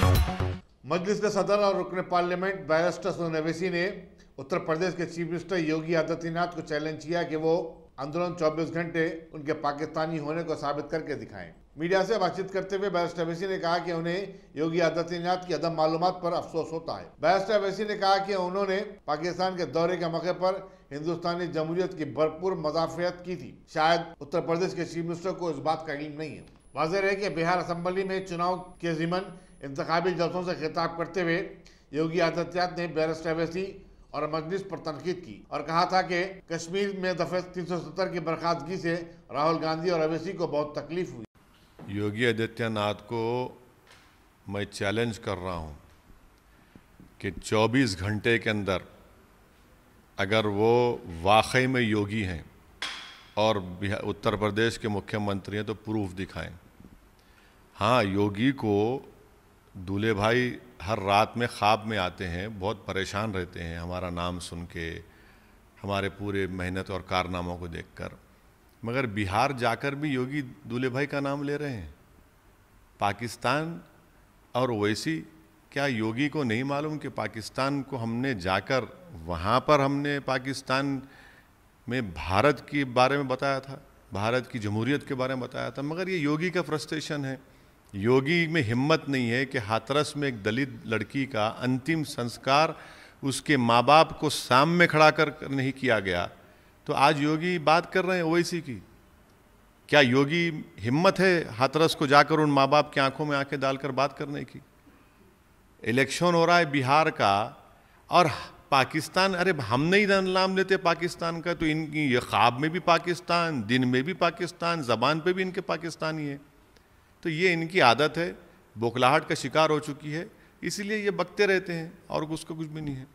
मजलिस के सदर और रुकन पार्लियामेंट बैरिस्टर सुनील ओवैसी ने उत्तर प्रदेश के चीफ मिनिस्टर योगी आदित्यनाथ को चैलेंज किया कि वो आंदोलन 24 घंटे उनके पाकिस्तानी होने को साबित करके दिखाएं। मीडिया से बातचीत करते हुए बैरिस्टर ओवैसी ने कहा कि उन्हें योगी आदित्यनाथ की अदम मालूमात पर अफसोस होता है। बैरिस्टर ओवैसी ने कहा कि उन्होंने पाकिस्तान के दौरे के मौके पर हिंदुस्तानी जमहूरियत की भरपूर मदाफियत की थी। शायद उत्तर प्रदेश के चीफ मिनिस्टर को इस बात का इल्म नहीं है। वाज़ेह है कि बिहार असेंबली में चुनाव के ज़िमन इंतखाबी जलसों से खिताब करते हुए योगी आदित्यनाथ ने बैरिस्टर ओवैसी और मजलिस पर तनकीद की और कहा था कि कश्मीर में दफे 370 की बर्खास्तगी से राहुल गांधी और ओवैसी को बहुत तकलीफ हुई। योगी आदित्यनाथ को मैं चैलेंज कर रहा हूं कि 24 घंटे के अंदर अगर वो वाकई में योगी हैं और उत्तर प्रदेश के मुख्यमंत्री हैं तो प्रूफ दिखाएं। हाँ, योगी को दूल्हे भाई हर रात में ख्वाब में आते हैं, बहुत परेशान रहते हैं हमारा नाम सुन के, हमारे पूरे मेहनत और कारनामों को देखकर, मगर बिहार जाकर भी योगी दूल्हे भाई का नाम ले रहे हैं। पाकिस्तान और ओवैसी, क्या योगी को नहीं मालूम कि पाकिस्तान को हमने जाकर वहाँ पर हमने पाकिस्तान में भारत के बारे में बताया था, भारत की जमहूरियत के बारे में बताया था, मगर ये योगी का फ्रस्ट्रेशन है। योगी में हिम्मत नहीं है कि हाथरस में एक दलित लड़की का अंतिम संस्कार उसके माँ बाप को सामने खड़ा कर नहीं किया गया, तो आज योगी बात कर रहे हैं ओवैसी की। क्या योगी हिम्मत है हाथरस को जाकर उन माँ बाप की आंखों में आंखें डालकर बात करने की? इलेक्शन हो रहा है बिहार का और पाकिस्तान, अरे हम नहीं नाम लेते पाकिस्तान का, तो इनकी ये ख्वाब में भी पाकिस्तान, दिन में भी पाकिस्तान, ज़बान पे भी इनके पाकिस्तानी है। तो ये इनकी आदत है, बौखलाहट का शिकार हो चुकी है, इसीलिए ये बकते रहते हैं और उसका कुछ भी नहीं है।